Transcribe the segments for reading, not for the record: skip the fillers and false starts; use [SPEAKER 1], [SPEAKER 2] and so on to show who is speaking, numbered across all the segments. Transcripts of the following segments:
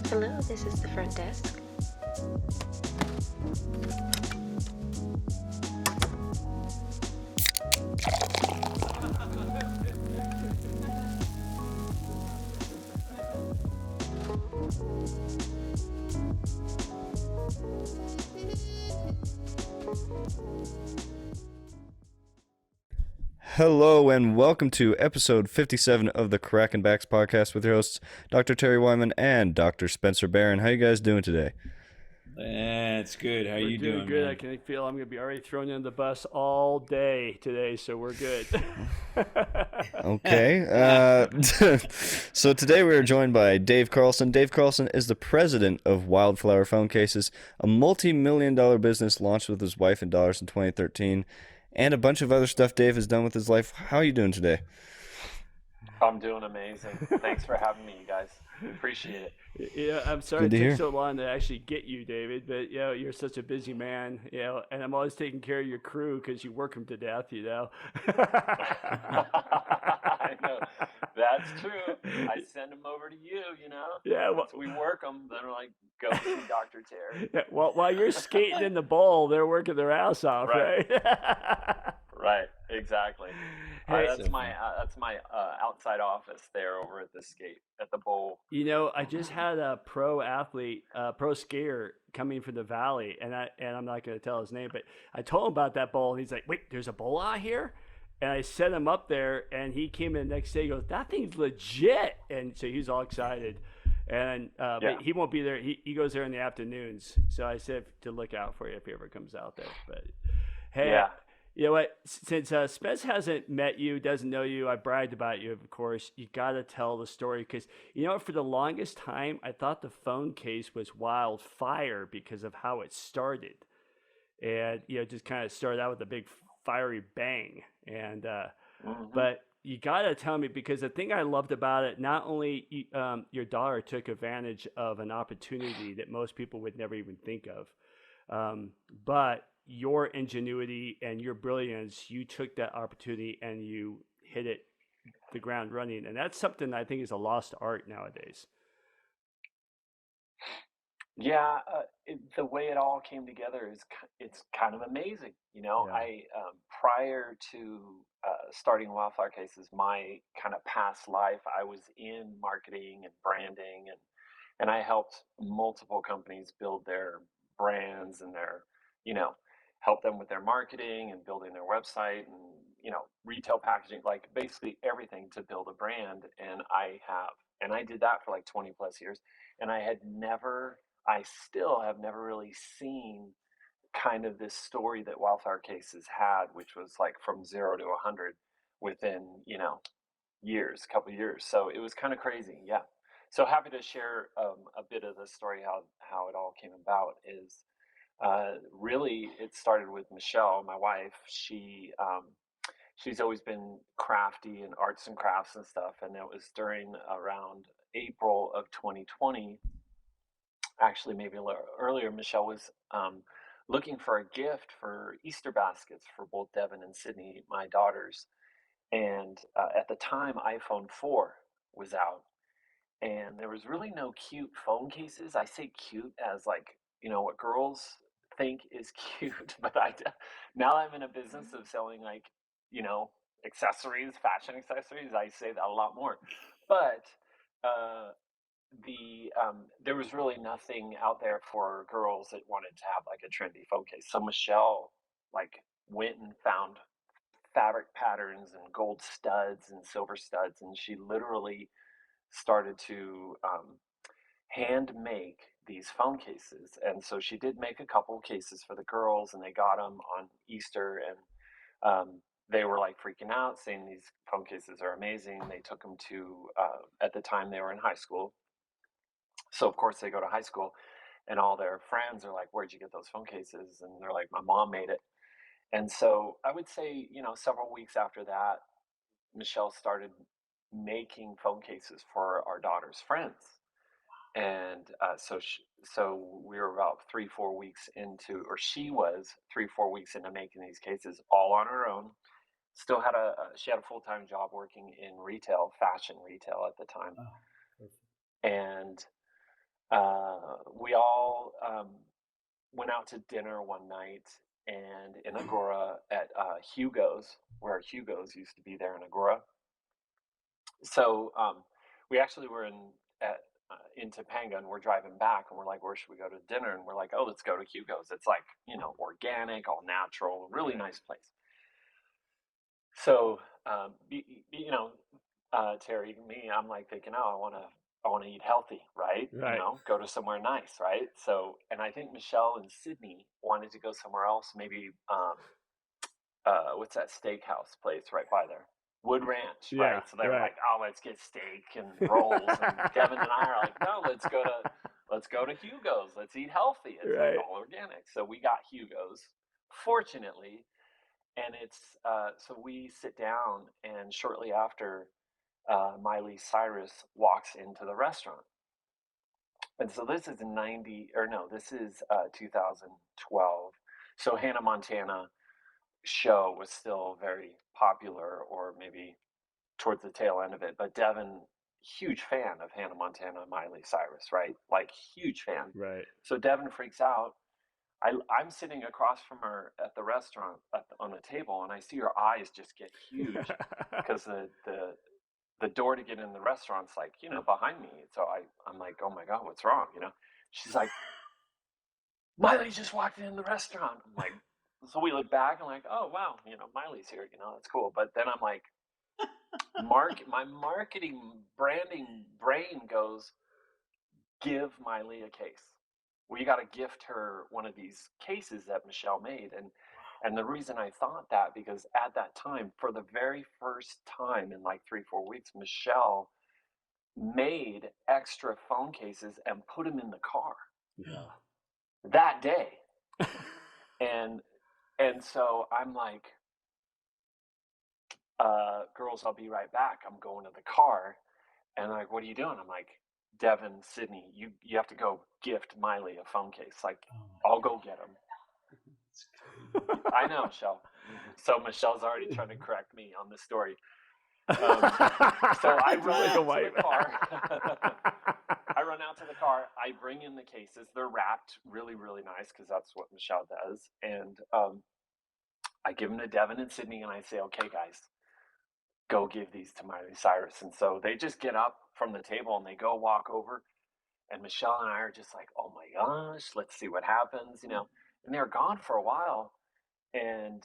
[SPEAKER 1] Hello, this is the front desk.
[SPEAKER 2] Hello and welcome to episode 57 of the Crack and Backs podcast with your hosts, Dr. Terry Wyman and Dr. Spencer Barron. How you guys doing today?
[SPEAKER 3] That's good. How
[SPEAKER 4] We're
[SPEAKER 3] you doing,
[SPEAKER 4] good.
[SPEAKER 3] man?
[SPEAKER 4] I can feel I'm going to be already thrown in the bus all day today, so we're good.
[SPEAKER 2] Okay. So today we are joined by Dave Carlson. Dave Carlson is the president of Wildflower Phone Cases, a multi-million-dollar business launched with his wife and daughters in 2013, and a bunch of other stuff Dave has done with his life. How are you doing today?
[SPEAKER 5] I'm doing amazing. Thanks for having me, you guys. Appreciate it.
[SPEAKER 4] Yeah, I'm sorry
[SPEAKER 2] Good to
[SPEAKER 4] it
[SPEAKER 2] hear.
[SPEAKER 4] took so long to actually get you, David, but you're such a busy man, and I'm always taking care of your crew because you work them to death,
[SPEAKER 5] I know. That's true. I send them over to you,
[SPEAKER 4] Yeah, well,
[SPEAKER 5] Once we work them, then we're like, go see Dr. Terry.
[SPEAKER 4] yeah, well, while you're skating in the bowl, they're working their ass off, right?
[SPEAKER 5] Right, exactly.
[SPEAKER 4] Hey,
[SPEAKER 5] that's my outside office there over at the bowl.
[SPEAKER 4] I just had a pro athlete, pro skier coming from the valley, and I'm not going to tell his name, but I told him about that bowl, and he's like, "Wait, there's a bowl out here?" And I set him up there, and he came in the next day. He goes, "That thing's legit," and so he's all excited. And but he won't be there. He goes there in the afternoons. So I said to look out for you if he ever comes out there. But hey,
[SPEAKER 5] Yeah.
[SPEAKER 4] you know what? Since Spence hasn't met you, doesn't know you, I bragged about you, of course. You got to tell the story because, for the longest time, I thought the phone case was wildfire because of how it started. And, just kind of started out with a big fiery bang. And, but you got to tell me because the thing I loved about it, not only your daughter took advantage of an opportunity that most people would never even think of, but your ingenuity and your brilliance, you took that opportunity and you hit it the ground running. And that's something I think is a lost art nowadays.
[SPEAKER 5] Yeah, the way it all came together it's kind of amazing.
[SPEAKER 4] Yeah.
[SPEAKER 5] I prior to starting Wildflower Cases, my kind of past life, I was in marketing and branding, and I helped multiple companies build their brands and help them with their marketing and building their website and retail packaging, like basically everything to build a brand. And I did that for like 20 plus years, and I still have never really seen kind of this story that Wildflower Cases had, which was like from 0 to 100 within, years, couple years. So it was kind of crazy. Yeah. So happy to share a bit of the story, how it all came about is really it started with Michelle, my wife. She's always been crafty and arts and crafts and stuff. And it was during around April of 2020, actually maybe a little earlier, Michelle was looking for a gift for Easter baskets for both Devin and Sydney, my daughters. And at the time, iPhone 4 was out, and there was really no cute phone cases. I say cute as like, what girls think is cute, but now I'm in a business of selling like, you know, accessories, fashion accessories. I say that a lot more, but uh, there was really nothing out there for girls that wanted to have like a trendy phone case. So Michelle like went and found fabric patterns and gold studs and silver studs, and she literally started to hand make these phone cases. And so she did make a couple cases for the girls, and they got them on Easter, and they were like freaking out, saying these phone cases are amazing. They took them to at the time they were in high school. So of course they go to high school, and all their friends are like, "Where'd you get those phone cases?" And they're like, "My mom made it." And so I would say, several weeks after that, Michelle started making phone cases for our daughter's friends. And so we were about 3-4 weeks into, or she was 3-4 weeks into making these cases all on her own. Still had she had a full-time job working in retail, fashion retail at the time. and we all went out to dinner one night and in Agora at Hugo's, where Hugo's used to be there in Agora. So we actually were in Topanga, and we're driving back, and we're like, where should we go to dinner? And we're like, oh, let's go to Hugo's. It's like, organic, all natural, really nice place. So Terry, me, I'm like thinking, oh, I want to eat healthy, right?
[SPEAKER 4] Right.
[SPEAKER 5] Go to somewhere nice, right? So, and I think Michelle and Sydney wanted to go somewhere else, maybe what's that steakhouse place right by there? Wood Ranch,
[SPEAKER 4] Yeah,
[SPEAKER 5] right? So they were
[SPEAKER 4] right.
[SPEAKER 5] like, oh, let's get steak and rolls. And Devin and I are like, no, let's go to Hugo's. Let's eat healthy. It's
[SPEAKER 4] Right.
[SPEAKER 5] like all organic. So we got Hugo's, fortunately, and it's so we sit down, and shortly after, Miley Cyrus walks into the restaurant. And so this is 2012. So Hannah Montana show was still very popular, or maybe towards the tail end of it. But Devin, huge fan of Hannah Montana and Miley Cyrus, right? Like, huge fan.
[SPEAKER 4] Right.
[SPEAKER 5] So Devin freaks out. I'm sitting across from her at the restaurant on the table, and I see her eyes just get huge because the door to get in the restaurant's like, behind me. So I'm like, oh my God, what's wrong? She's like, Miley just walked in the restaurant. I'm like, so we look back and like, oh wow, Miley's here, that's cool. But then I'm like, my marketing branding brain goes, give Miley a case. Well, you got to gift her one of these cases that Michelle made. And the reason I thought that, because at that time, for the very first time in like 3-4 weeks, Michelle made extra phone cases and put them in the car that day. And so I'm like, girls, I'll be right back. I'm going to the car. And they're like, what are you doing? I'm like, Devin, Sydney, you have to go gift Miley a phone case. Like, I'll go get them. I know, Michelle. So Michelle's already trying to correct me on this story. So I run out to the car. I run out to the car. I bring in the cases. They're wrapped really, really nice, because that's what Michelle does. And I give them to Devin and Sydney, and I say, okay, guys, go give these to Miley Cyrus. And so they just get up from the table and they go walk over. And Michelle and I are just like, oh my gosh, let's see what happens, And they're gone for a while. And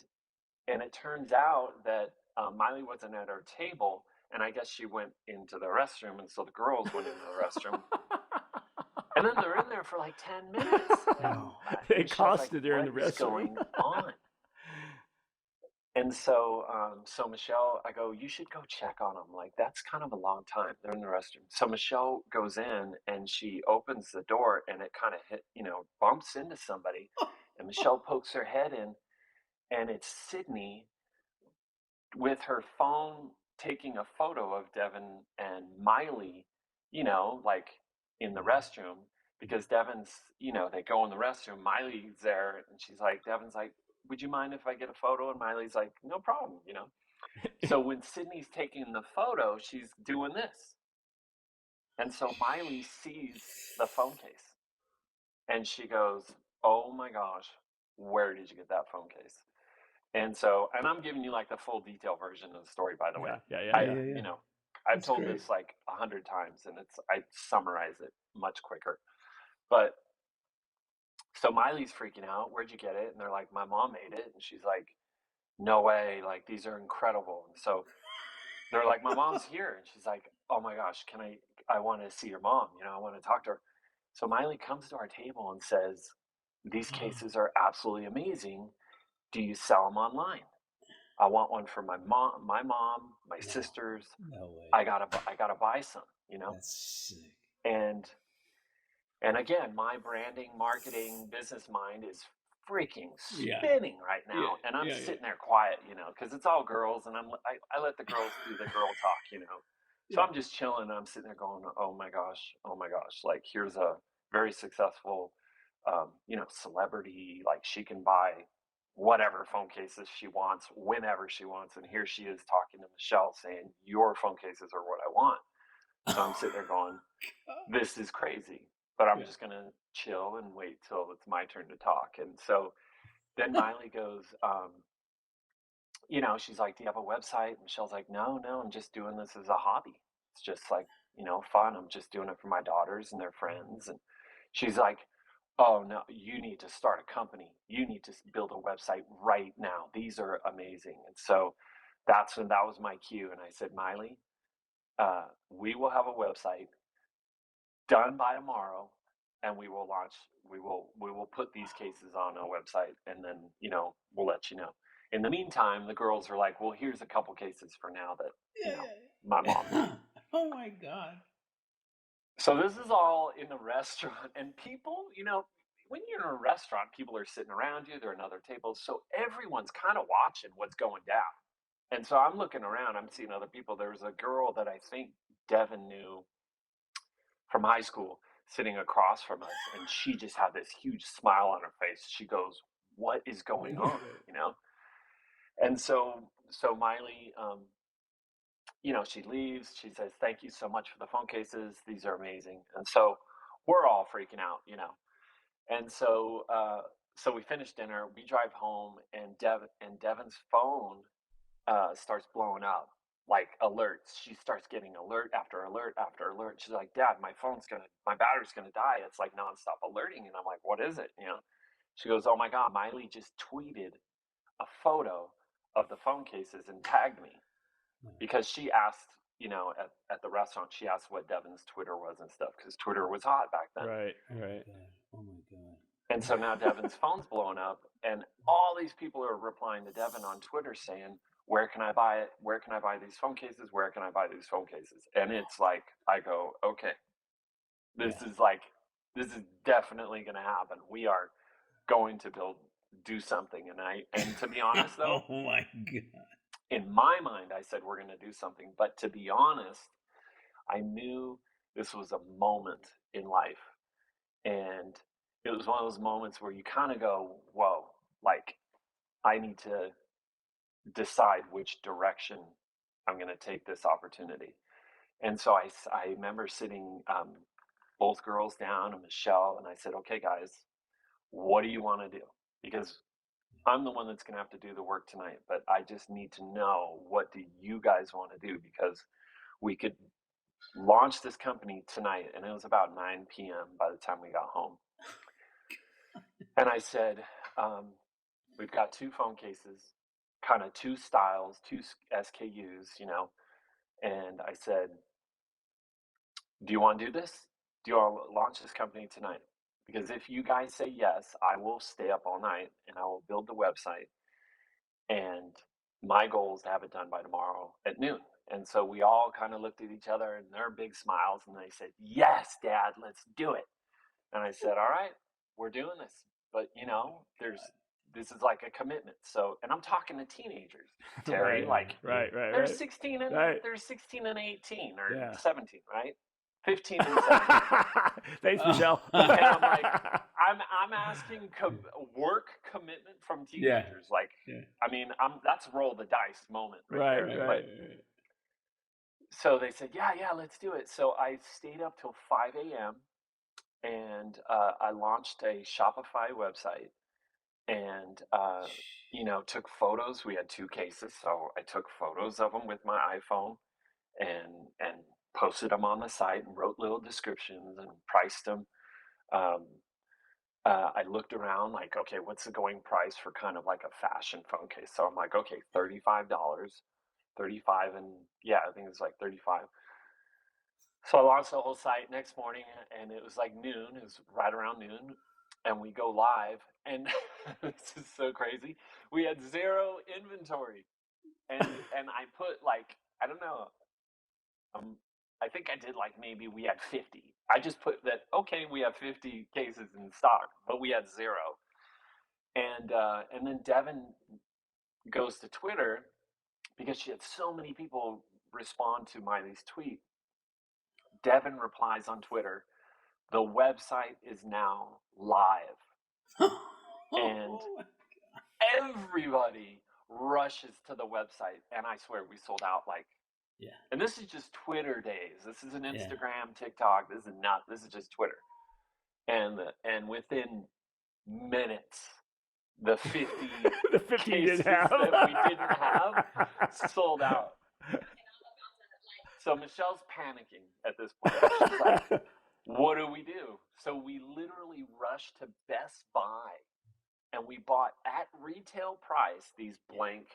[SPEAKER 5] it turns out that Miley wasn't at our table. And I guess she went into the restroom. And so the girls went into the restroom. And then they're in there for like 10 minutes.
[SPEAKER 4] They accosted her in the restroom.
[SPEAKER 5] What is going on? And so, Michelle, I go, you should go check on them. Like, that's kind of a long time. They're in the restroom. So Michelle goes in and she opens the door, and it kind of bumps into somebody. And Michelle pokes her head in, and it's Sydney with her phone taking a photo of Devin and Miley, like in the restroom, because Devin's, they go in the restroom. Miley's there, and she's like, Devin's like, would you mind if I get a photo? And Miley's like, no problem, So when Sydney's taking the photo, she's doing this. And so Miley sees the phone case, and she goes, oh my gosh, where did you get that phone case? And so, and I'm giving you like the full detail version of the story, by the way.
[SPEAKER 4] Yeah.
[SPEAKER 5] I've told this like 100 times, and I summarize it much quicker. But so Miley's freaking out. Where'd you get it? And they're like, my mom made it. And she's like, no way. Like, these are incredible. And so they're like, my mom's here. And she's like, oh my gosh, I want to see your mom. I want to talk to her. So Miley comes to our table and says, these cases are absolutely amazing. Do you sell them online? I want one for my mom, my sisters.
[SPEAKER 3] No way.
[SPEAKER 5] I gotta buy some,
[SPEAKER 3] That's sick.
[SPEAKER 5] And again, my branding, marketing, business mind is freaking spinning right now. And I'm sitting there quiet, because it's all girls, and I let the girls do the girl talk, So I'm just chilling, and I'm sitting there going, oh my gosh. Like, here's a very successful, celebrity. Like, she can buy whatever phone cases she wants, whenever she wants. And here she is talking to Michelle saying, your phone cases are what I want. So I'm sitting there going, this is crazy, but I'm just going to chill and wait till it's my turn to talk. And so then Miley goes, she's like, do you have a website? And Michelle's like, no, I'm just doing this as a hobby. It's just like, fun. I'm just doing it for my daughters and their friends. And she's like, oh, no, you need to start a company. You need to build a website right now. These are amazing. And so that was my cue. And I said, Miley, we will have a website done by tomorrow, and we will launch. We will put these cases on a website, and then we'll let you know. In the meantime, the girls are like, well, here's a couple cases for now that my mom did.
[SPEAKER 3] Oh my God.
[SPEAKER 5] So this is all in the restaurant, and people, when you're in a restaurant, people are sitting around you. They're at other tables, so everyone's kind of watching what's going down. And so I'm looking around. I'm seeing other people. There was a girl that I think Devin knew from high school sitting across from us, and she just had this huge smile on her face. She goes, what is going on? And so Miley, she leaves. She says, thank you so much for the phone cases. These are amazing. And so we're all freaking out. And so we finish dinner, we drive home, and Devin's phone starts blowing up, like alerts. She starts getting alert after alert after alert. She's like, Dad, my battery's gonna die. It's like nonstop alerting. And I'm like, what is it? She goes, oh my God, Miley just tweeted a photo of the phone cases and tagged me, because she asked, at the restaurant, she asked what Devin's Twitter was and stuff, because Twitter was hot back then.
[SPEAKER 4] Right.
[SPEAKER 3] Oh my God.
[SPEAKER 5] And so now Devin's phone's blowing up, and all these people are replying to Devin on Twitter saying, where can I buy it? Where can I buy these phone cases? Where can I buy these phone cases? And it's like, I go, okay, this is definitely going to happen. We are going to do something. And to be honest though,
[SPEAKER 3] Oh my God.
[SPEAKER 5] in my mind, I said, we're going to do something. But to be honest, I knew this was a moment in life. And it was one of those moments where you kind of go, whoa, like I need to decide which direction I'm going to take this opportunity. And so I remember sitting both girls down and Michelle, and I said, okay, guys, what do you want to do? Because I'm the one that's going to have to do the work tonight, but I just need to know, what do you guys want to do? Because we could launch this company tonight. And it was about 9 p.m. by the time we got home. And I said, we've got 2 phone cases, kind of 2 styles, 2 SKUs, and I said, do you want to do this? Do you want to launch this company tonight? Because if you guys say yes, I will stay up all night and I will build the website. And my goal is to have it done by tomorrow at noon. And so we all kind of looked at each other, and their big smiles, and they said, yes, Dad, let's do it. And I said, all right, we're doing this. But, this is like a commitment. So, and I'm talking to teenagers, Terry,
[SPEAKER 4] Right.
[SPEAKER 5] they're 16 and
[SPEAKER 4] Right.
[SPEAKER 5] they're 16 and 18 or
[SPEAKER 4] Yeah.
[SPEAKER 5] 17, right? 15 and 17.
[SPEAKER 4] Thanks, Michelle.
[SPEAKER 5] And I'm like, I'm asking work commitment from teenagers. I mean, that's roll the dice moment right there.
[SPEAKER 4] Right.
[SPEAKER 5] So they said, yeah, let's do it. So I stayed up till 5 a.m. and I launched a Shopify website, and took photos. We had 2 cases, so I took photos of them with my iPhone and posted them on the site and wrote little descriptions and priced them. I looked around, like, okay, what's the going price for kind of like a fashion phone case? So I'm like, okay, $35, 35, and yeah, I think it was like 35. So I launched the whole site next morning, and it was like noon. It was right around noon, and we go live, and this is so crazy. We had 0 inventory, and I put, like, I don't know, I think I did, like, maybe we had 50. I just put that, okay, we have 50 cases in stock, but we had 0. And then Devin goes to Twitter, because she had so many people respond to Miley's tweet. Devin replies on Twitter, the website is now live. And everybody rushes to the website, and I swear we sold out like
[SPEAKER 3] Yeah.
[SPEAKER 5] And this is just Twitter days. This isn't
[SPEAKER 3] Yeah.
[SPEAKER 5] Instagram, TikTok. This is just Twitter. And within minutes, the 50
[SPEAKER 4] The 50 you
[SPEAKER 5] cases
[SPEAKER 4] didn't have.
[SPEAKER 5] that we didn't have sold out. So Michelle's panicking at this point. She's like, what do we do? So we literally rushed to Best Buy and we bought at retail price these blank,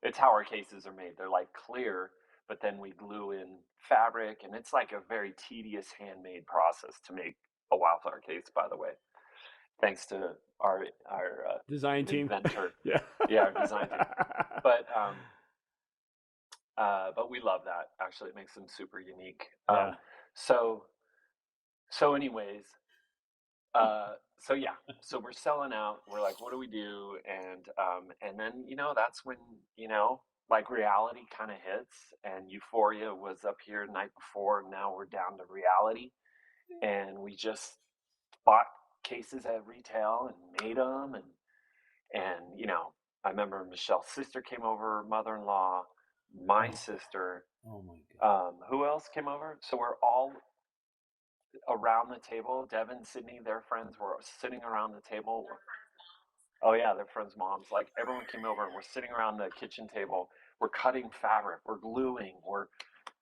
[SPEAKER 5] it's how our cases are made. They're like clear, but then we glue in fabric, and it's like a very tedious handmade process to make a wildflower case, by the way. Thanks to our
[SPEAKER 4] design team.
[SPEAKER 5] inventor.
[SPEAKER 4] Yeah.
[SPEAKER 5] Yeah, our design team. But we love that. Actually, it makes them super unique.
[SPEAKER 4] Yeah.
[SPEAKER 5] So anyways, so we're selling out. We're like, what do we do? And then that's when like reality kind of hits, and Euphoria was up here the night before. And now we're down to reality, and we just bought cases at retail and made them, and I remember Michelle's sister came over, mother-in-law, my sister.
[SPEAKER 3] Oh my God.
[SPEAKER 5] Who else came over? So we're all around the table. Devin, Sydney, their friends were sitting around the table. Oh yeah, their friends' moms. Like everyone came over and we're sitting around the kitchen table. We're cutting fabric. We're gluing. We're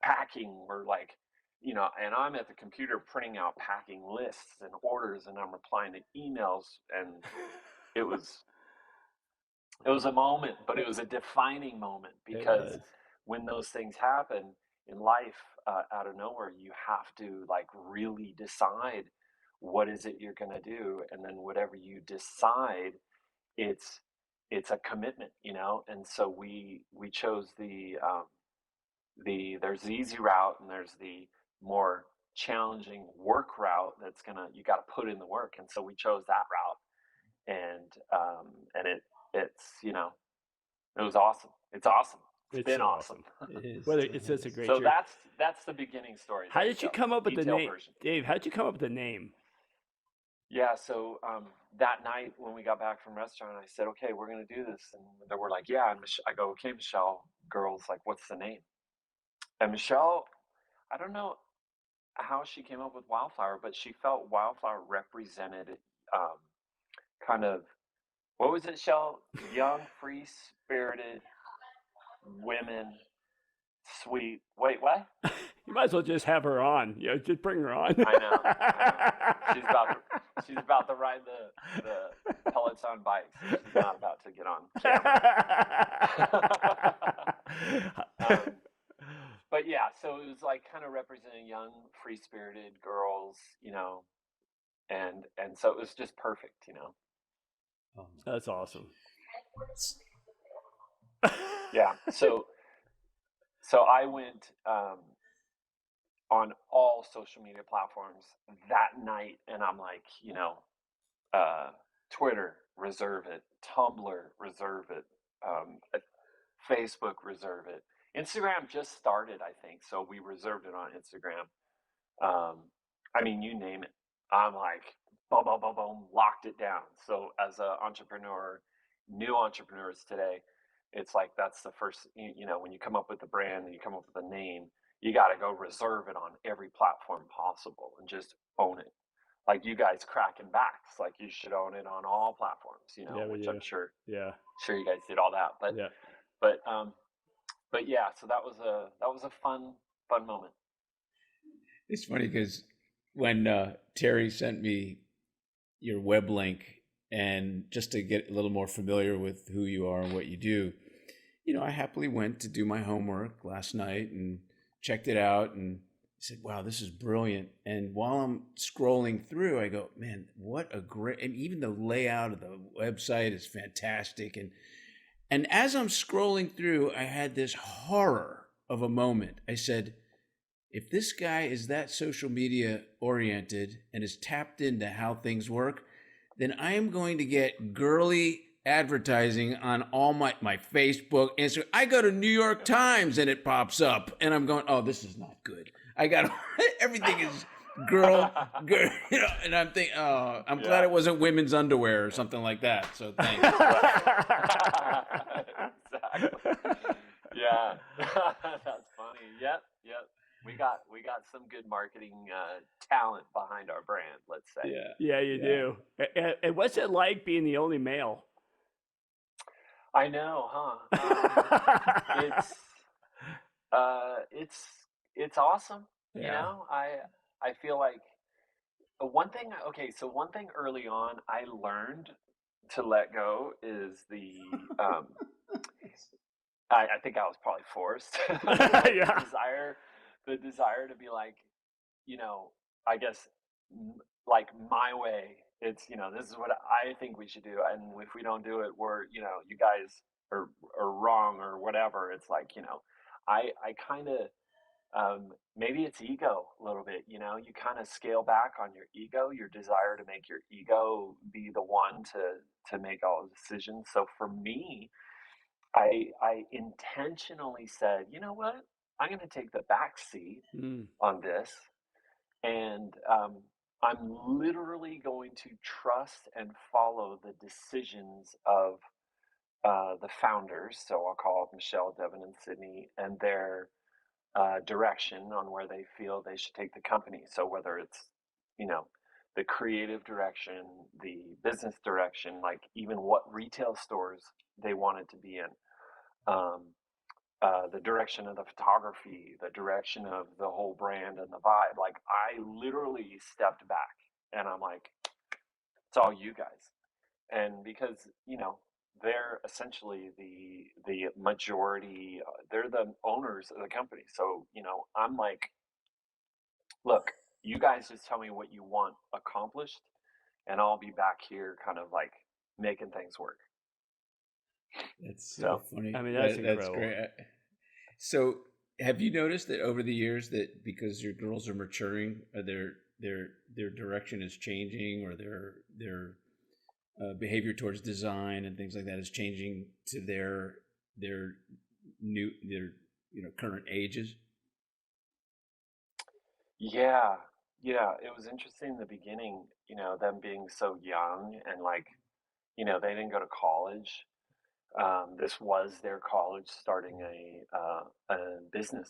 [SPEAKER 5] packing. We're like, and I'm at the computer printing out packing lists and orders, and I'm replying to emails. And it was a moment, but it was a defining moment, because when those things happen in life, out of nowhere, you have to like really decide what is it you're going to do, and then whatever you decide, it's a commitment, and so we chose there's the easy route, and there's the more challenging work route. You got to put in the work, and so we chose that route, and it was awesome. It's awesome. It's been awesome.
[SPEAKER 3] It is.
[SPEAKER 4] Well, it's just a great.
[SPEAKER 5] So
[SPEAKER 4] journey.
[SPEAKER 5] that's the beginning story.
[SPEAKER 4] How did you come up with the name,
[SPEAKER 5] version.
[SPEAKER 4] Dave? How did you come up with the name?
[SPEAKER 5] Yeah, so that night when we got back from restaurant, I said, okay, we're going to do this. And they were like, yeah. And I go, okay, Michelle, girls, like, what's the name? And Michelle, I don't know how she came up with Wildflower, but she felt Wildflower represented kind of, what was it, Shell? Young, free-spirited women, sweet. Wait, what?
[SPEAKER 4] You might as well just have her on. Just bring her on.
[SPEAKER 5] I know. She's about to ride the Peloton bike. So she's not about to get on camera. But yeah, so it was like kind of representing young, free-spirited girls, and so it was just perfect,
[SPEAKER 4] That's awesome.
[SPEAKER 5] Yeah. So I went on all social media platforms that night, and I'm like, Twitter, reserve it. Tumblr, reserve it. Facebook, reserve it. Instagram just started, I think, so we reserved it on Instagram. I mean, you name it. I'm like, boom, boom, boom, boom, locked it down. So as an entrepreneur, new entrepreneurs today, it's like that's the first, when you come up with a brand and you come up with a name, you got to go reserve it on every platform possible and just own it. Like you guys cracking backs, like you should own it on all platforms, which I'm sure you guys did all that. But yeah, so that was a fun moment.
[SPEAKER 3] It's funny because when Terry sent me your web link, and just to get a little more familiar with who you are and what you do, I happily went to do my homework last night and checked it out and said, wow, this is brilliant. And while I'm scrolling through, I go, man, what a great, and even the layout of the website is fantastic. And as I'm scrolling through, I had this horror of a moment. I said, if this guy is that social media oriented and is tapped into how things work, then I am going to get girly advertising on all my Facebook, Instagram. I go to New York Times and it pops up, and I'm going, oh, this is not good. I got everything is girl, and I'm thinking, oh, I'm glad it wasn't women's underwear or something like that. So thanks.
[SPEAKER 5] Exactly. Yeah. That's funny. Yep, yep. We got some good marketing talent behind our brand, let's say.
[SPEAKER 3] Yeah.
[SPEAKER 4] Yeah, you
[SPEAKER 3] Yeah.
[SPEAKER 4] do. And what's it like being the only male?
[SPEAKER 5] I know, huh? It's it's it's awesome. You
[SPEAKER 3] Yeah.
[SPEAKER 5] know, I feel like one thing. Okay, so one thing early on I learned to let go is um, I think I was probably forced, like
[SPEAKER 4] Yeah.
[SPEAKER 5] the desire to be like, you know, I guess like my way. It's this is what I think we should do, and if we don't do it, we're you guys are wrong or whatever. It's like I kind of maybe it's ego a little bit. You kind of scale back on your ego, your desire to make your ego be the one to make all the decisions. So for me, I intentionally said, you know what, I'm going to take the back seat
[SPEAKER 4] Mm.
[SPEAKER 5] on this, and I'm literally going to trust and follow the decisions of the founders. So I'll call it Michelle, Devin, and Sydney, and their direction on where they feel they should take the company. So whether it's, you know, the creative direction, the business direction, like even what retail stores they wanted to be in, um, the direction of the photography, the direction of the whole brand and the vibe. Like I literally stepped back and I'm like, it's all you guys. And because they're essentially the majority, they're the owners of the company. So I'm like, look, you guys just tell me what you want accomplished, and I'll be back here, kind of like making things work.
[SPEAKER 3] That's so
[SPEAKER 5] So
[SPEAKER 3] funny.
[SPEAKER 4] I mean, that's
[SPEAKER 3] That's
[SPEAKER 4] incredible.
[SPEAKER 3] great. So, have you noticed that over the years that because your girls are maturing, their direction is changing, or their behavior towards design and things like that is changing to their their current ages?
[SPEAKER 5] yeah, yeah, it was interesting in the beginning, them being so young and like, they didn't go to college. This was their college, starting a business.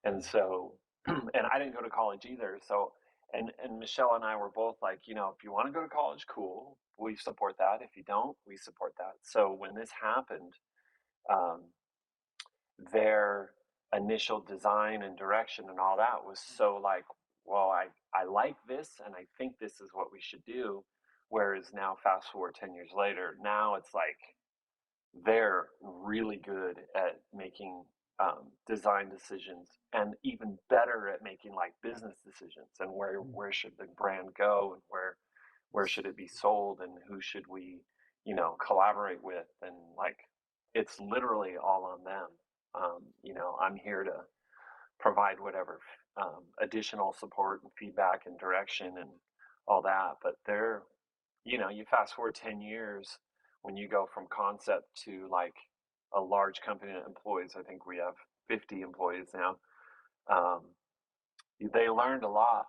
[SPEAKER 5] And so, and I didn't go to college either. So, and Michelle and I were both like, if you want to go to college, cool, we support that. If you don't, we support that. So when this happened, um, their initial design and direction and all that was so like, well, I like this and I think this is what we should do. Whereas now, fast forward 10 years later, now it's like they're really good at making design decisions, and even better at making like business decisions, and where should the brand go, and where should it be sold, and who should we collaborate with, and like it's literally all on them. I'm here to provide whatever additional support and feedback and direction and all that, but you fast forward 10 years, when you go from concept to like a large company that employs, I think we have 50 employees now. Um, they learned a lot,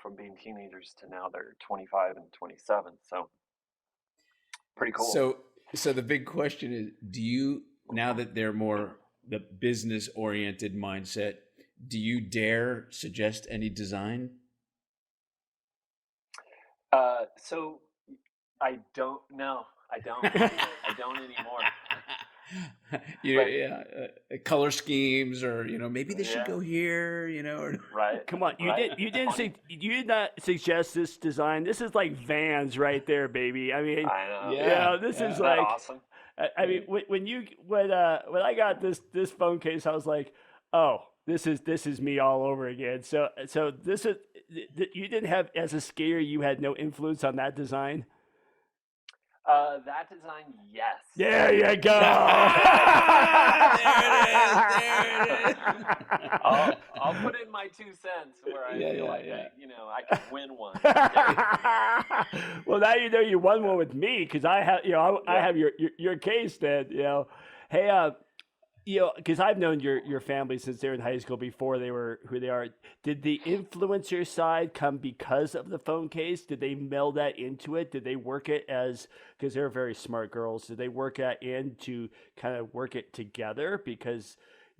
[SPEAKER 5] from being teenagers to now they're 25 and 27. So pretty cool.
[SPEAKER 3] So the big question is, do you, now that they're more the business oriented mindset, do you dare suggest any design?
[SPEAKER 5] So I don't know. I don't. I don't anymore.
[SPEAKER 3] Color schemes, or maybe they should
[SPEAKER 5] Yeah.
[SPEAKER 3] go here, or
[SPEAKER 5] Right.
[SPEAKER 4] Come on,
[SPEAKER 5] Right.
[SPEAKER 4] you didn't
[SPEAKER 5] Funny.
[SPEAKER 4] you did not suggest this design. This is like Vans right there, baby. I mean,
[SPEAKER 5] I know.
[SPEAKER 3] Yeah.
[SPEAKER 4] this is
[SPEAKER 5] Isn't that
[SPEAKER 4] like
[SPEAKER 5] awesome?
[SPEAKER 4] I mean, when I got this phone case, I was like, oh, this is me all over again. So this is you didn't have, as a skater, you had no influence on that design.
[SPEAKER 5] That design, yes.
[SPEAKER 4] There you go.
[SPEAKER 3] There it is.
[SPEAKER 5] I'll put in my 2 cents where I feel like I could win one.
[SPEAKER 4] Well, now you know you won one with me, because I have I have your case then. Hey, because I've known your family since they were in high school, before they were who they are. Did the influencer side come because of the phone case? Did they meld that into it? Did they work it because they're very smart girls? Did they work that in to kind of work it together? Because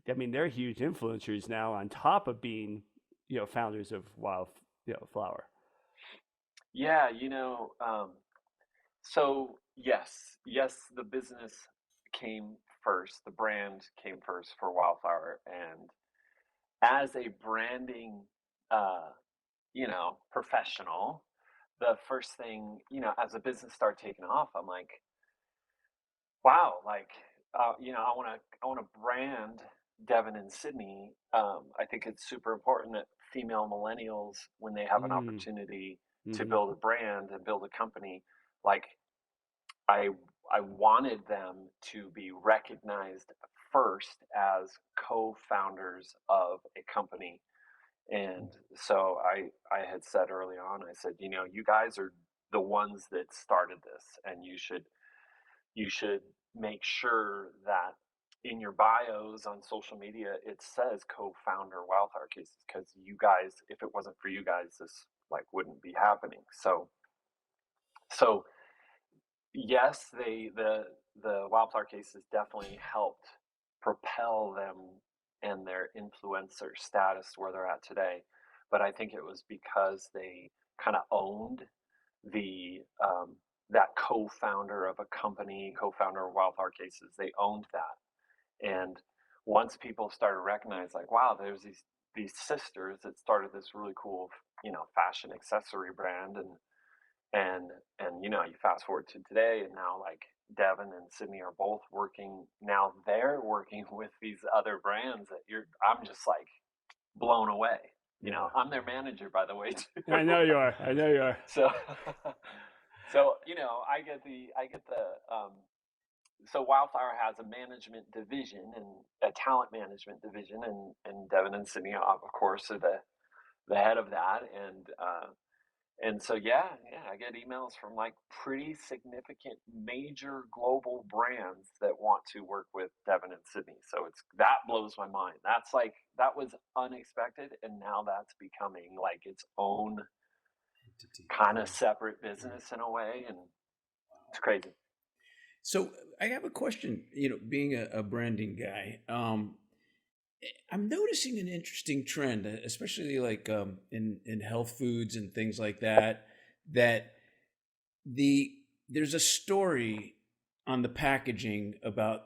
[SPEAKER 4] I mean, they're huge influencers now on top of being, founders of Flower.
[SPEAKER 5] Yeah, so yes, the business came first, the brand came first for Wildflower, and as a branding, uh, professional, the first thing, as a business started taking off, I'm like, wow, like, I want to brand Devin and Sydney. I think it's super important that female millennials, when they have an
[SPEAKER 4] Mm.
[SPEAKER 5] opportunity to
[SPEAKER 4] Mm-hmm.
[SPEAKER 5] build a brand and build a company, like I I wanted them to be recognized first as co-founders of a company. And so I had said early on, I said, you guys are the ones that started this, and you should make sure that in your bios on social media it says co-founder Wildfire Cases, because you guys, if it wasn't for you guys, this like wouldn't be happening. So yes, the Wildflower cases definitely helped propel them and their influencer status where they're at today. But I think it was because they kind of owned the that co-founder of a company, co-founder of Wildflower Cases. They owned that, and once people started recognizing, like, wow, there's these sisters that started this really cool, fashion accessory brand, and you fast forward to today, and now like Devin and Sydney are both working. Now they're working with these other brands that I'm just like blown away. I'm their manager, by the way, too.
[SPEAKER 4] I know you are. I know you are.
[SPEAKER 5] So, I get the so Wildflower has a management division and a talent management division, and Devin and Sydney, of course, are the head of that, and so yeah, I get emails from like pretty significant major global brands that want to work with Devin and Sydney. So that blows my mind. That's like, that was unexpected, and now that's becoming like its own kind of separate business in a way, and it's crazy.
[SPEAKER 3] So I have a question. Being a branding guy, I'm noticing an interesting trend, especially like in health foods and things like that. That there's a story on the packaging about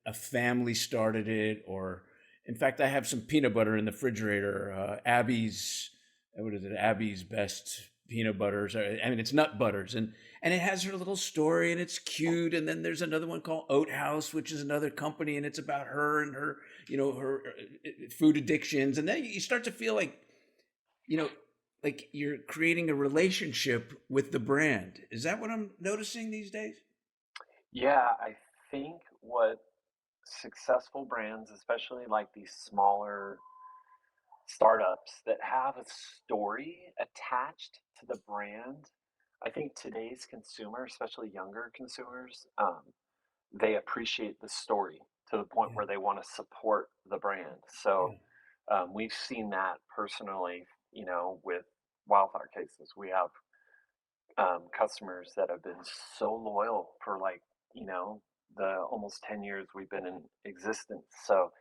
[SPEAKER 3] a family started it, or in fact, I have some peanut butter in the refrigerator. Abby's, what is it? Abby's Best Peanut Butters. I mean, it's nut butters, and it has her little story, and it's cute. And then there's another one called Oat House, which is another company, and it's about her and her, her food addictions. And then you start to feel like, like you're creating a relationship with the brand. Is that what I'm noticing these days?
[SPEAKER 5] Yeah, I think what successful brands, especially like these smaller startups that have a story attached to the brand, I think today's consumer, especially younger consumers, they appreciate the story to the point where they want to support the brand. So we've seen that personally, with Wildfire Cases. We have customers that have been so loyal for like, the almost 10 years we've been in existence. So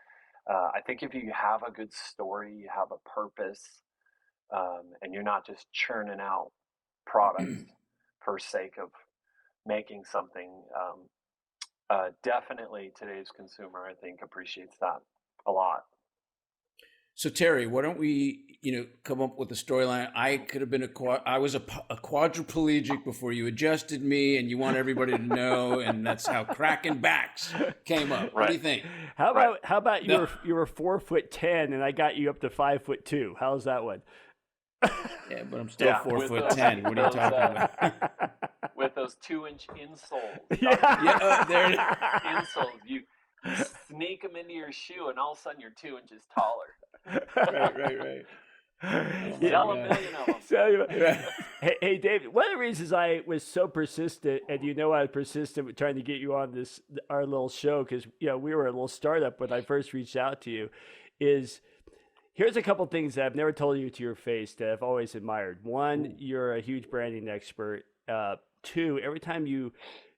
[SPEAKER 5] I think if you have a good story, you have a purpose, and you're not just churning out products for sake of making something, definitely today's consumer, I think, appreciates that a lot.
[SPEAKER 3] So Terry, why don't we, come up with a storyline? I could have been I was a quadriplegic before you adjusted me, and you want everybody to know, and that's how cracking backs came up. What do you think?
[SPEAKER 4] How about you were 4'10" and I got you up to 5'2"? How's that one?
[SPEAKER 3] Yeah, but I'm still 4'10". What are you talking about?
[SPEAKER 5] With those 2-inch insoles.
[SPEAKER 3] There.
[SPEAKER 5] Insoles. You sneak them into your shoe, and all of a sudden you're 2 inches taller.
[SPEAKER 3] Right.
[SPEAKER 5] Sell a million of them.
[SPEAKER 4] Hey, David, one of the reasons I was so persistent, and I was persistent with trying to get you on our little show, because we were a little startup when I first reached out to you, is here's a couple things that I've never told you to your face that I've always admired. One, you're a huge branding expert. Two, every time you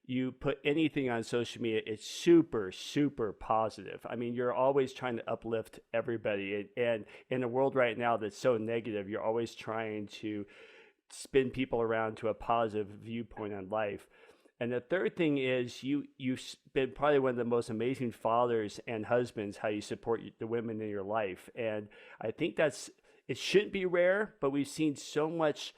[SPEAKER 4] you put anything on social media, it's super, super positive. I mean, you're always trying to uplift everybody. And in a world right now that's so negative, you're always trying to spin people around to a positive viewpoint on life. And the third thing is you've been probably one of the most amazing fathers and husbands. How you support the women in your life, and I think that's it shouldn't be rare, but we've seen so much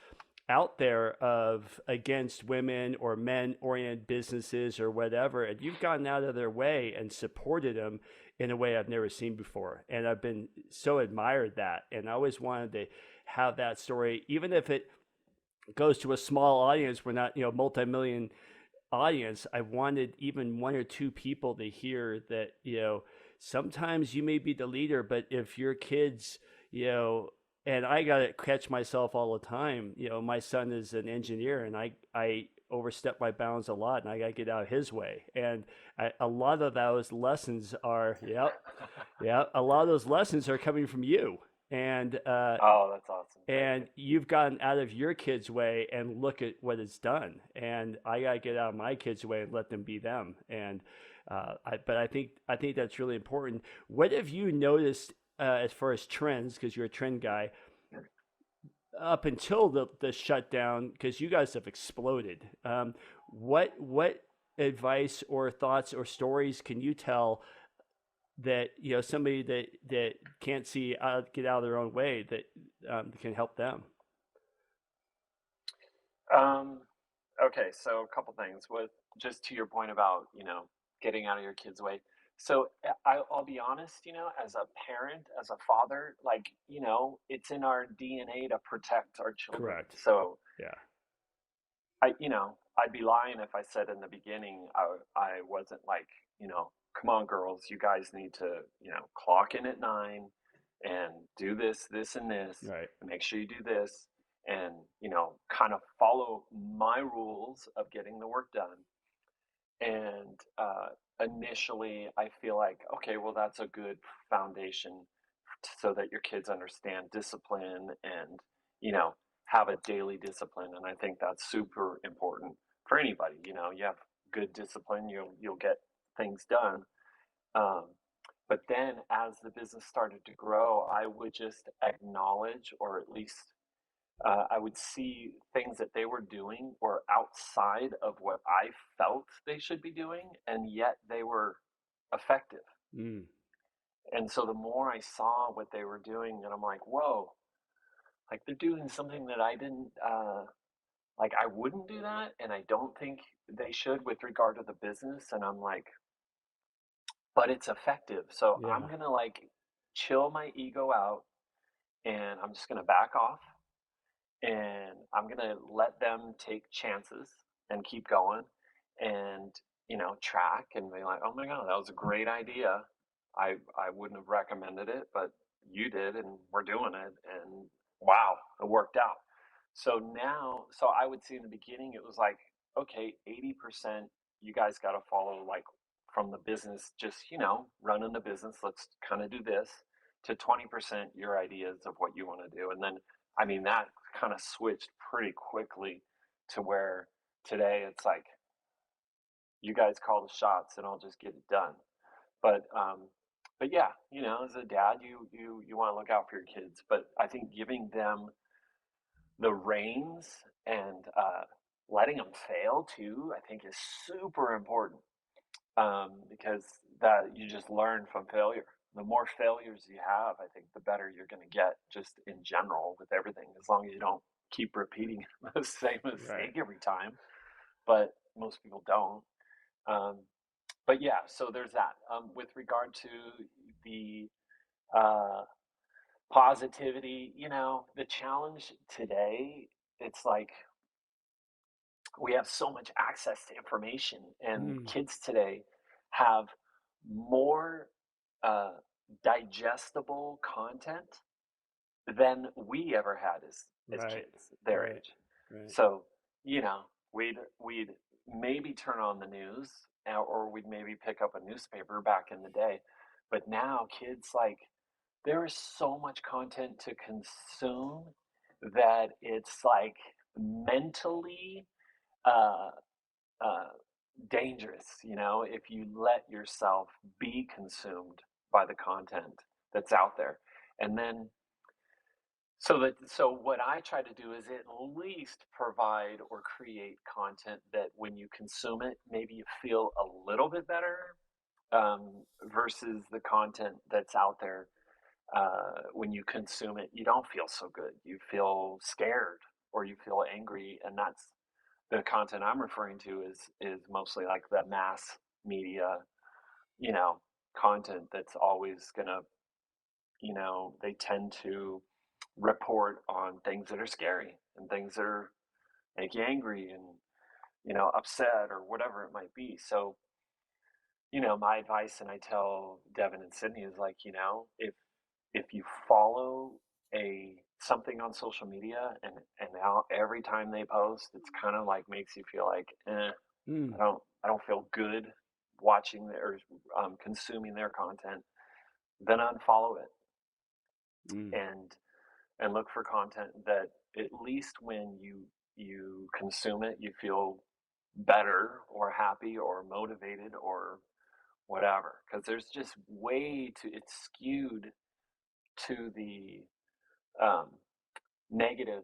[SPEAKER 4] out there of against women or men oriented businesses or whatever, and you've gotten out of their way and supported them in a way I've never seen before, and I've been so admired that, and I always wanted to have that story, even if it goes to a small audience. We're not multi-million audience. I wanted even one or two people to hear that, sometimes you may be the leader, but if your kids, and I got to catch myself all the time, my son is an engineer and I overstep my bounds a lot and I got to get out of his way. And a lot of those lessons are, a lot of those lessons are coming from you. And
[SPEAKER 5] Oh, that's awesome. Thank
[SPEAKER 4] and
[SPEAKER 5] you.
[SPEAKER 4] you've gotten out of your kids' way and look at what it's done. And I gotta get out of my kids' way and let them be them. And but I think that's really important. What have you noticed as far as trends? Because you're a trend guy. Up until the shutdown, because you guys have exploded. What advice or thoughts or stories can you tell that somebody that can't see get out of their own way that can help them?
[SPEAKER 5] Um, okay, so a couple things with just to your point about, getting out of your kid's way. So I'll be honest, as a parent, as a father, like, it's in our DNA to protect our children.
[SPEAKER 4] Correct.
[SPEAKER 5] So
[SPEAKER 4] Yeah.
[SPEAKER 5] I'd be lying if I said in the beginning I wasn't like, come on, girls, you guys need to, clock in at 9 and do this, this, and this,
[SPEAKER 4] Right.
[SPEAKER 5] and make sure you do this, and kind of follow my rules of getting the work done. And initially, I feel like, okay, well, that's a good foundation so that your kids understand discipline and, you know, have a daily discipline. And I think that's super important for anybody. You have good discipline, you'll get things done. Um, but then as the business started to grow, I would just acknowledge, or at least I would see things that they were doing were outside of what I felt they should be doing, and yet they were effective.
[SPEAKER 4] Mm.
[SPEAKER 5] And so the more I saw what they were doing, and I'm like, whoa, like they're doing something that I didn't, like I wouldn't do that, and I don't think they should with regard to the business. And I'm like, but it's effective. So I'm
[SPEAKER 4] Yeah.
[SPEAKER 5] gonna like chill my ego out, and I'm just gonna back off, and I'm gonna let them take chances and keep going, and track and be like, oh my god, that was a great idea. I wouldn't have recommended it, but you did, and we're doing it, and wow, it worked out. So now, so I would say in the beginning it was like, okay, 80% you guys got to follow like from the business, just running the business. Let's kind of do this, to 20% your ideas of what you want to do, and then I mean, that kind of switched pretty quickly to where today it's like you guys call the shots and I'll just get it done. But yeah, as a dad, you want to look out for your kids, but I think giving them the reins and letting them fail too, I think is super important, because that you just learn from failure. The more failures you have, I think the better you're going to get just in general with everything, as long as you don't keep repeating the same
[SPEAKER 4] Right.
[SPEAKER 5] mistake every time. But most people don't. Um, but yeah, so there's that. With regard to the uh, positivity, the challenge today, it's like we have so much access to information, and
[SPEAKER 4] Mm.
[SPEAKER 5] kids today have more uh, digestible content than we ever had as
[SPEAKER 4] Right.
[SPEAKER 5] kids their
[SPEAKER 4] Right.
[SPEAKER 5] age.
[SPEAKER 4] Right.
[SPEAKER 5] So we'd maybe turn on the news, or we'd maybe pick up a newspaper back in the day, but now kids, like, there is so much content to consume that it's like mentally uh, uh, dangerous, if you let yourself be consumed by the content that's out there. And then so what I try to do is at least provide or create content that when you consume it, maybe you feel a little bit better, versus the content that's out there. When you consume it, you don't feel so good. You feel scared or you feel angry, and that's the content I'm referring to is mostly like the mass media, you know, content that's always gonna, they tend to report on things that are scary and things that are make you angry and upset or whatever it might be. So my advice, and I tell Devin and Sydney, is like, if you follow a something on social media, and now every time they post, it's kind of like makes you feel like,
[SPEAKER 4] Mm.
[SPEAKER 5] I don't feel good watching their consuming their content, then unfollow it
[SPEAKER 4] Mm.
[SPEAKER 5] and look for content that at least when you consume it, you feel better or happy or motivated or whatever, because there's just it's skewed to the um, negative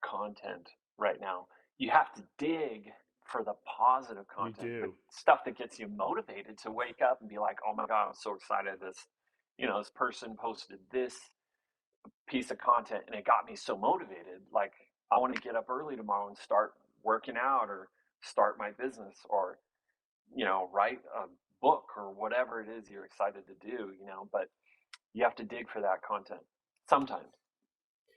[SPEAKER 5] content right now. You have to dig for the positive
[SPEAKER 4] You
[SPEAKER 5] content, the
[SPEAKER 4] do.
[SPEAKER 5] stuff that gets you motivated to wake up and be like, oh my God, I'm so excited. This person posted this piece of content and it got me so motivated. Like, I want to get up early tomorrow and start working out or start my business or, write a book or whatever it is you're excited to do, but you have to dig for that content sometimes.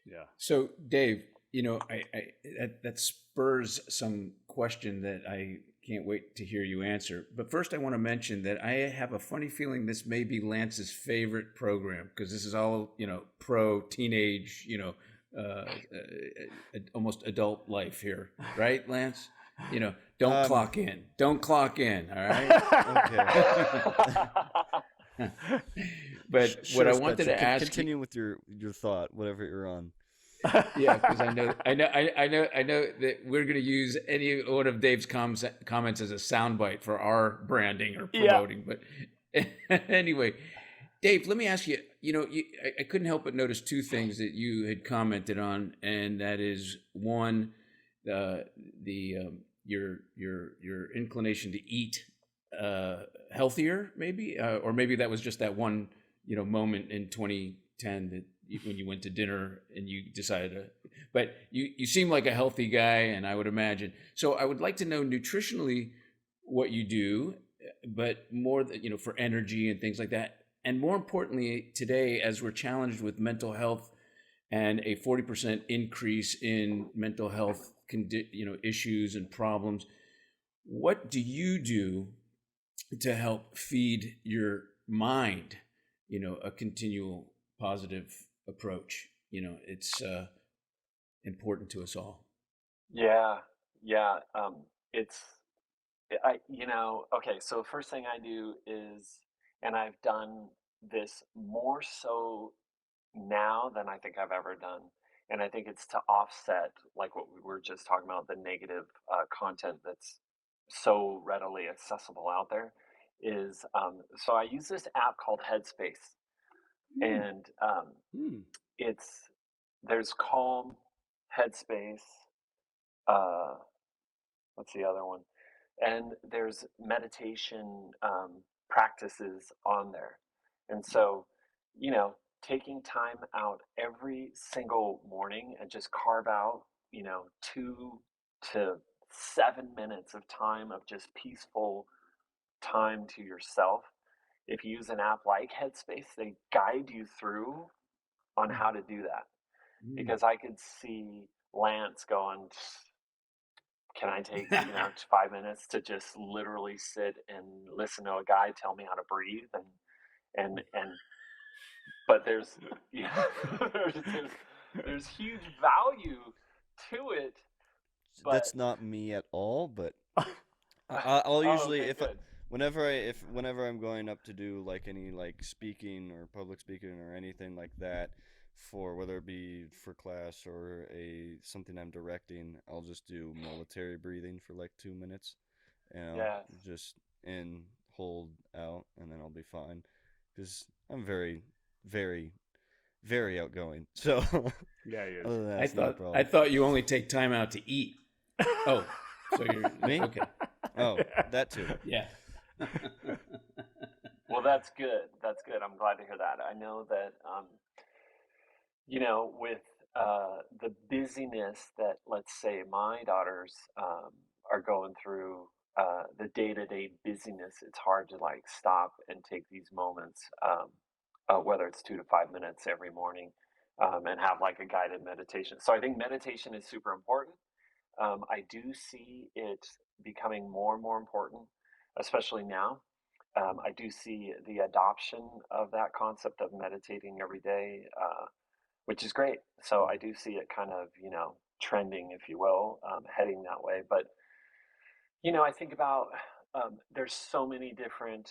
[SPEAKER 4] Yeah.
[SPEAKER 3] So, Dave, that spurs some question that I can't wait to hear you answer. But first, I want to mention that I have a funny feeling this may be Lance's favorite program, because this is all pro teenage, almost adult life here, right, Lance? Don't clock in. Don't clock in. All right.
[SPEAKER 2] Okay.
[SPEAKER 3] But
[SPEAKER 2] Sure,
[SPEAKER 3] what I wanted
[SPEAKER 2] Spencer.
[SPEAKER 3] to ask you,
[SPEAKER 2] Continue with your thought, whatever you're on.
[SPEAKER 3] yeah, because I know that we're going to use any one of Dave's comments as a soundbite for our branding or promoting. But anyway, Dave, let me ask you. I couldn't help but notice two things that you had commented on, and that is one, your inclination to eat healthier, maybe, or maybe that was just that one moment in 2010 that when you went to dinner and you decided to. But you seem like a healthy guy, and I would imagine. So I would like to know nutritionally what you do, but more for energy and things like that. And more importantly, today, as we're challenged with mental health and a 40% increase in mental health issues and problems, what do you do to help feed your mind a continual positive approach? It's important to us all.
[SPEAKER 5] Yeah, yeah. It's okay. So first thing I do is, and I've done this more so now than I think I've ever done, and I think it's to offset like what we were just talking about, the negative content that's so readily accessible out there. Is so I use this app called Headspace,
[SPEAKER 4] Mm.
[SPEAKER 5] and
[SPEAKER 4] Mm.
[SPEAKER 5] it's there's Calm, Headspace. Uh, what's the other one? And there's meditation practices on there. And so, taking time out every single morning and just carve out, 2 to 7 minutes of time of just peaceful time to yourself. If you use an app like Headspace, they guide you through on how to do that.
[SPEAKER 4] Mm.
[SPEAKER 5] Because I could see Lance going, can I take 5 minutes to just literally sit and listen to a guy tell me how to breathe, and but there's there's huge value to it,
[SPEAKER 2] That's
[SPEAKER 5] but
[SPEAKER 2] not me at all, but I'll
[SPEAKER 5] oh,
[SPEAKER 2] usually
[SPEAKER 5] okay, good.
[SPEAKER 2] whenever I'm going up to do like any like speaking or public speaking or anything like that, for whether it be for class or a something I'm directing, I'll just do military breathing for like 2 minutes,
[SPEAKER 5] Yes.
[SPEAKER 2] just in, hold, out, and then I'll be fine. Because I'm very, very, very outgoing. So
[SPEAKER 4] Yeah, he is.
[SPEAKER 2] other than that,
[SPEAKER 3] I
[SPEAKER 2] it's not a
[SPEAKER 3] thought
[SPEAKER 2] problem.
[SPEAKER 3] you only take time out to eat. Oh, so you're
[SPEAKER 2] Me?
[SPEAKER 3] okay.
[SPEAKER 2] Oh, that too.
[SPEAKER 3] Yeah.
[SPEAKER 5] Well, that's good. That's good. I'm glad to hear that. I know that, with the busyness that, let's say, my daughters are going through, the day-to-day busyness, it's hard to like stop and take these moments, whether it's 2 to 5 minutes every morning, and have like a guided meditation. So I think meditation is super important. I do see it becoming more and more important, especially now. I do see the adoption of that concept of meditating every day, which is great. So I do see it kind of, trending, if you will, heading that way. But, I think about, there's so many different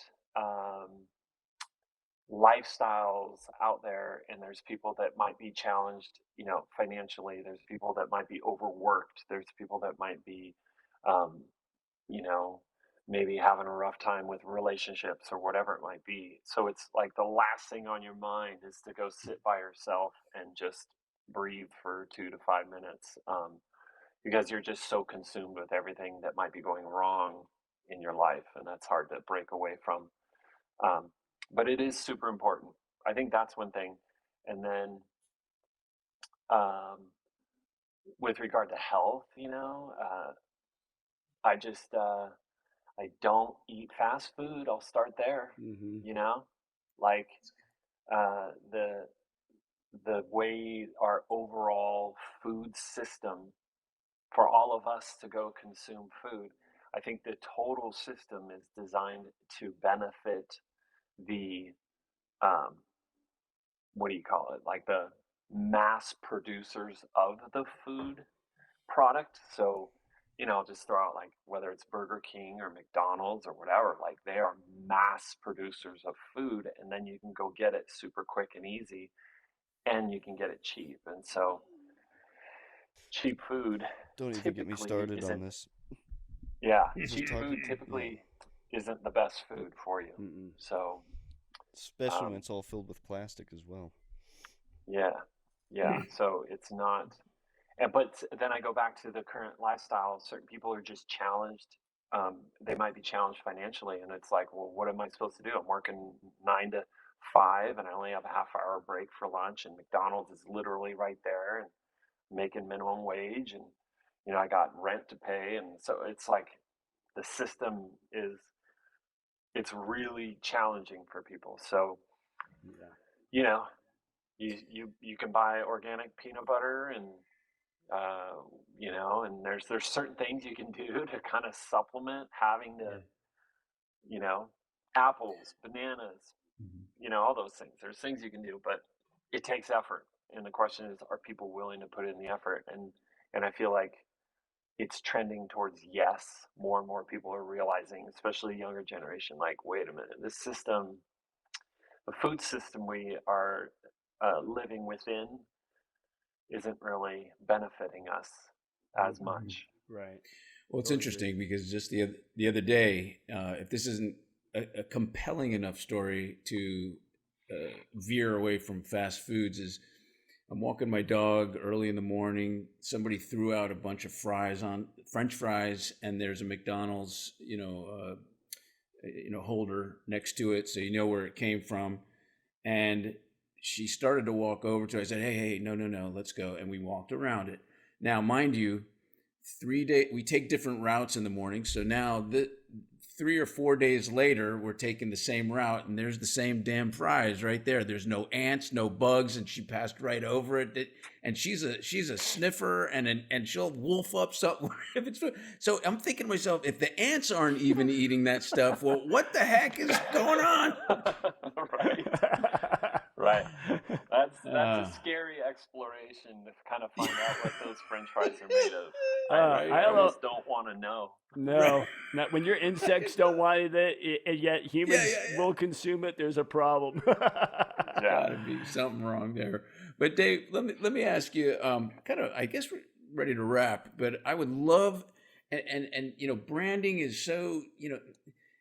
[SPEAKER 5] lifestyles out there, and there's people that might be challenged, financially. There's people that might be overworked. There's people that might be, um, you know, maybe having a rough time with relationships or whatever it might be. So it's like the last thing on your mind is to go sit by yourself and just breathe for 2 to 5 minutes, because you're just so consumed with everything that might be going wrong in your life, and that's hard to break away from. Um, but it is super important. I think that's one thing. And then, um, with regard to health, I just I don't eat fast food. I'll start there.
[SPEAKER 3] Mm-hmm.
[SPEAKER 5] Like, the way our overall food system, for all of us to go consume food, I think the total system is designed to benefit the, um, what do you call it? Like the mass producers of the food product. So, I'll just throw out like whether it's Burger King or McDonald's or whatever, like they are mass producers of food, and then you can go get it super quick and easy, and you can get it cheap. And so cheap food
[SPEAKER 2] Don't even get me
[SPEAKER 5] typically
[SPEAKER 2] started on
[SPEAKER 5] isn't,
[SPEAKER 2] this.
[SPEAKER 5] yeah,
[SPEAKER 2] Just
[SPEAKER 5] cheap food
[SPEAKER 2] talking,
[SPEAKER 5] typically isn't the best food for you.
[SPEAKER 3] Mm-mm.
[SPEAKER 5] So,
[SPEAKER 2] especially when
[SPEAKER 5] um,
[SPEAKER 2] it's all filled with plastic as well.
[SPEAKER 5] yeah, yeah. So it's not. But then I go back to the current lifestyle. Certain people are just challenged. They might be challenged financially, and it's like, well, what am I supposed to do? I'm working 9 to 5, and I only have a half-hour break for lunch, and McDonald's is literally right there, and making minimum wage, and I got rent to pay, and so it's like the system is it's really challenging for people. So,
[SPEAKER 3] Yeah.
[SPEAKER 5] you know, you can buy organic peanut butter, and uh, and there's certain things you can do to kind of supplement having to,
[SPEAKER 3] Yeah.
[SPEAKER 5] you know, apples, bananas,
[SPEAKER 3] Mm-hmm.
[SPEAKER 5] all those things. There's things you can do, but it takes effort. And the question is, are people willing to put in the effort? And I feel like it's trending towards yes. More and more people are realizing, especially younger generation, like, wait a minute, this system, the food system we are living within isn't really benefiting us as
[SPEAKER 3] Mm-hmm.
[SPEAKER 5] much.
[SPEAKER 4] Right.
[SPEAKER 3] Well, it's
[SPEAKER 4] Totally agree.
[SPEAKER 3] interesting because just the other day, if this isn't a compelling enough story to veer away from fast foods, is I'm walking my dog early in the morning. Somebody threw out a bunch of French fries, and there's a McDonald's, holder next to it, so you know where it came from. And she started to walk over to it. I said, hey, no, let's go. And we walked around it. Now, mind you, we take different routes in the morning. So now 3 or 4 days later, we're taking the same route, and there's the same damn fries right there. There's no ants, no bugs, and she passed right over it. And she's a sniffer, and she'll wolf up something if it's food. So I'm thinking to myself, if the ants aren't even eating that stuff, well, what the heck is going on?
[SPEAKER 5] Right. Right. That's a
[SPEAKER 3] Uh,
[SPEAKER 5] scary exploration to kind of find out what those French fries are made of.
[SPEAKER 3] Right.
[SPEAKER 5] I
[SPEAKER 4] I
[SPEAKER 5] almost don't want to know.
[SPEAKER 4] No, not when your insects don't want it, and yet humans
[SPEAKER 3] Yeah.
[SPEAKER 4] will consume it. There's a problem.
[SPEAKER 5] Yeah.
[SPEAKER 3] Gotta be something wrong there. But Dave, let me ask you, kind of, I guess we're ready to wrap, but I would love and branding is so,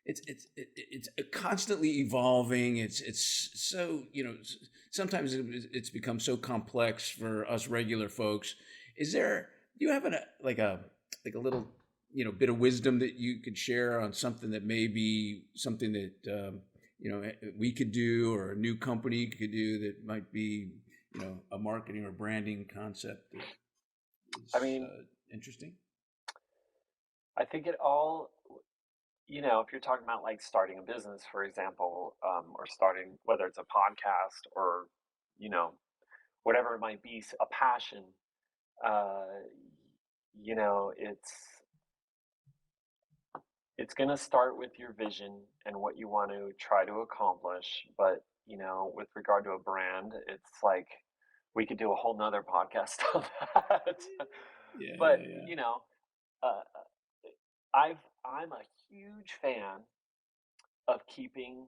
[SPEAKER 3] it's constantly evolving. It's so, sometimes it's become so complex for us regular folks. Do you have like a little, bit of wisdom that you could share on something that may be something that we could do, or a new company could do, that might be, a marketing or branding concept that is
[SPEAKER 5] I mean,
[SPEAKER 3] interesting?
[SPEAKER 5] I think it all, if you're talking about like starting a business, for example, or starting, whether it's a podcast or, you know, whatever it might be, a passion, uh, it's going to start with your vision and what you want to try to accomplish. But, with regard to a brand, it's like we could do a whole nother podcast on that.
[SPEAKER 3] Yeah,
[SPEAKER 5] But,
[SPEAKER 3] yeah,
[SPEAKER 5] uh, I'm a huge fan of keeping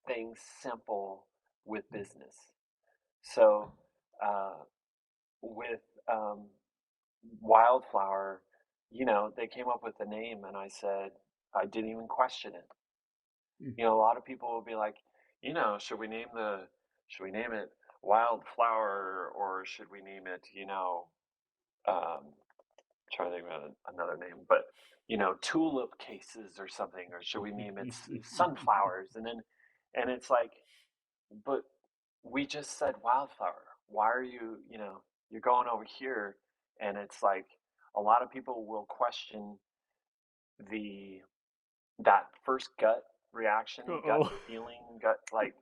[SPEAKER 5] things simple with business. So, uh, with Wildflower, they came up with the name, and I said, I didn't even question it. A lot of people will be like, should we name it Wildflower, or should we name it, trying to think of another name, but tulip cases or something, or should we name it sunflowers? And it's like, but we just said Wildflower. Why are you're going over here? And it's like a lot of people will question the that first gut reaction, gut
[SPEAKER 4] Uh-oh.
[SPEAKER 5] feeling, gut, like,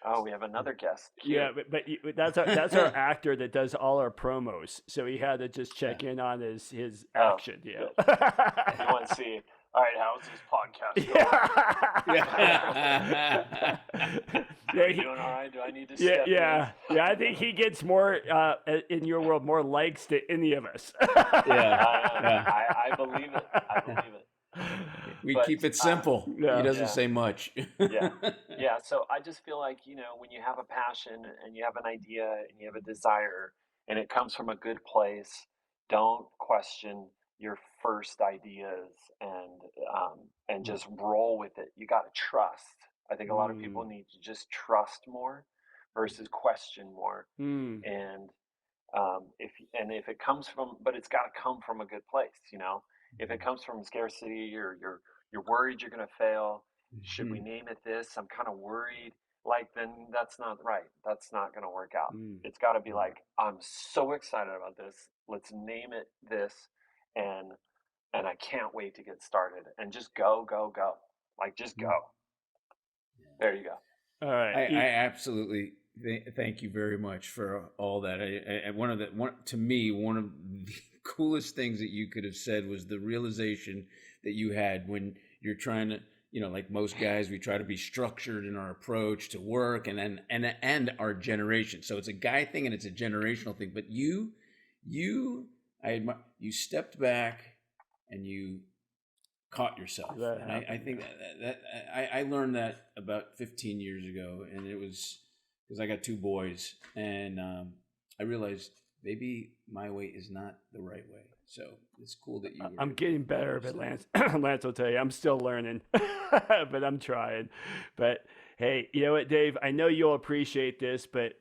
[SPEAKER 5] oh, we have another guest. Cute.
[SPEAKER 4] Yeah, but that's our actor that does all our promos. So he had to just
[SPEAKER 3] Yeah.
[SPEAKER 4] check in on his
[SPEAKER 5] Oh,
[SPEAKER 4] action. Yeah.
[SPEAKER 5] good. You want to see, all right, how's this podcast going?
[SPEAKER 4] Yeah.
[SPEAKER 5] Are you doing all right? Do I need to
[SPEAKER 4] Yeah,
[SPEAKER 5] step
[SPEAKER 4] yeah,
[SPEAKER 5] in?
[SPEAKER 4] yeah. I think he gets more in your world, more likes than any of us.
[SPEAKER 3] Yeah.
[SPEAKER 5] I believe it. I believe it.
[SPEAKER 3] We
[SPEAKER 5] But
[SPEAKER 3] keep it simple.
[SPEAKER 4] Yeah.
[SPEAKER 3] He doesn't
[SPEAKER 5] Yeah.
[SPEAKER 3] say much.
[SPEAKER 5] Yeah. So I just feel like, when you have a passion and you have an idea and you have a desire and it comes from a good place, don't question your first ideas, and just roll with it. You got to trust. I think a lot of people need to just trust more versus question more.
[SPEAKER 4] Mm.
[SPEAKER 5] And if it comes from, but it's got to come from a good place. If it comes from scarcity, or you're worried you're going to fail, should we name it this? I'm kind of worried. Like, then that's not right. That's not going to work out.
[SPEAKER 4] Mm.
[SPEAKER 5] It's got to be like, I'm so excited about this. Let's name it this, and I can't wait to get started. And just go, go, go. Like, just go. There you go.
[SPEAKER 4] All right.
[SPEAKER 3] I absolutely thank you very much for all that. To me, one of the coolest things that you could have said was the realization that you had when you're trying to, like most guys, we try to be structured in our approach to work, and our generation. So it's a guy thing and it's a generational thing. But you stepped back and you caught yourself. And I think that I learned that about 15 years ago, and it was because I got two boys, and I realized maybe my way is not the right way. So it's cool that you.
[SPEAKER 4] I'm getting better, but Lance, Lance will tell you, I'm still learning, but I'm trying. But hey, you know what, Dave? I know you'll appreciate this, but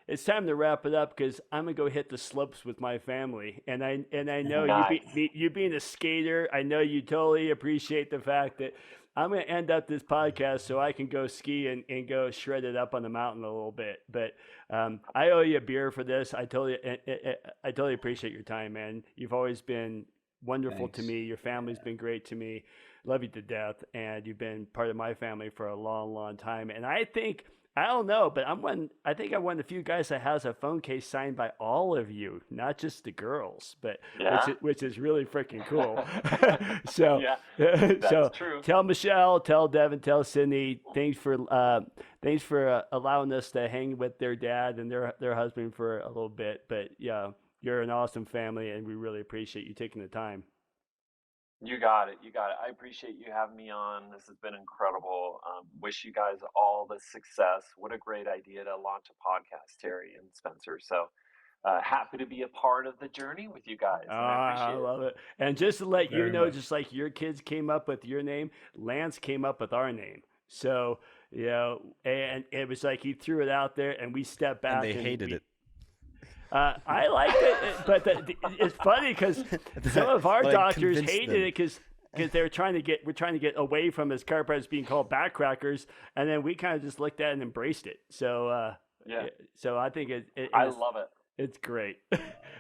[SPEAKER 4] it's time to wrap it up because I'm gonna go hit the slopes with my family, and I know
[SPEAKER 5] Nice.
[SPEAKER 4] you being a skater, I know you totally appreciate the fact that I'm gonna end up this podcast so I can go ski and go shred it up on the mountain a little bit. But I owe you a beer for this. I totally appreciate your time, man. You've always been wonderful to me. Your family's been great to me. Love you to death, and you've been part of my family for a long, long time. And I don't know, but I think I'm one of the few guys that has a phone case signed by all of you, not just the girls, but
[SPEAKER 5] Yeah.
[SPEAKER 4] which is really freaking cool. So,
[SPEAKER 5] Yeah, that's
[SPEAKER 4] so
[SPEAKER 5] true.
[SPEAKER 4] tell Michelle, tell Devin, tell Sydney, thanks for allowing us to hang with their dad and their husband for a little bit. But yeah, you're an awesome family, and we really appreciate you taking the time.
[SPEAKER 5] You got it. You got it. I appreciate you having me on. This has been incredible. Wish you guys all the success. What a great idea to launch a podcast, Terry and Spencer. So happy to be a part of the journey with you guys. And I
[SPEAKER 4] I
[SPEAKER 5] appreciate
[SPEAKER 4] love it. And just to let you
[SPEAKER 3] Very
[SPEAKER 4] know,
[SPEAKER 3] much.
[SPEAKER 4] just like your kids came up with your name, Lance came up with our name. So, and it was like he threw it out there, and we stepped back.
[SPEAKER 2] And they hated it.
[SPEAKER 4] I liked it, but it's funny because some of our
[SPEAKER 2] Like,
[SPEAKER 4] doctors
[SPEAKER 2] convince
[SPEAKER 4] hated
[SPEAKER 2] them.
[SPEAKER 4] it because we're trying to get away from as chiropractors being called backcrackers, and then we kind of just looked at it and embraced it. So
[SPEAKER 5] Yeah.
[SPEAKER 4] so I think
[SPEAKER 5] I
[SPEAKER 4] it's,
[SPEAKER 5] love it.
[SPEAKER 4] it's great.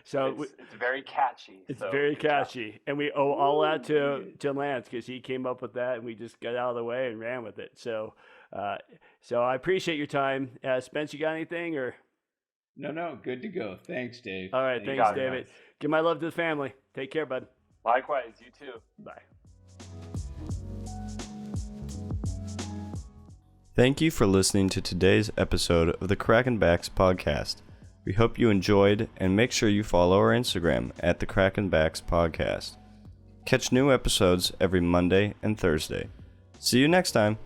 [SPEAKER 4] So
[SPEAKER 5] It's very catchy.
[SPEAKER 4] it's
[SPEAKER 5] so
[SPEAKER 4] very
[SPEAKER 5] good job.
[SPEAKER 4] catchy, and we owe all that to Lance because he came up with that, and we just got out of the way and ran with it. So so I appreciate your time, Spence. You got anything or?
[SPEAKER 3] No, good to go. Thanks, Dave.
[SPEAKER 4] All right,
[SPEAKER 5] You
[SPEAKER 4] thanks,
[SPEAKER 5] got it,
[SPEAKER 4] David.
[SPEAKER 5] guys.
[SPEAKER 4] Give my love to the family. Take care, bud.
[SPEAKER 5] Likewise, you too.
[SPEAKER 4] Bye.
[SPEAKER 2] Thank you for listening to today's episode of the Kraken Backs podcast. We hope you enjoyed, and make sure you follow our Instagram at the Kraken Backs podcast. Catch new episodes every Monday and Thursday. See you next time.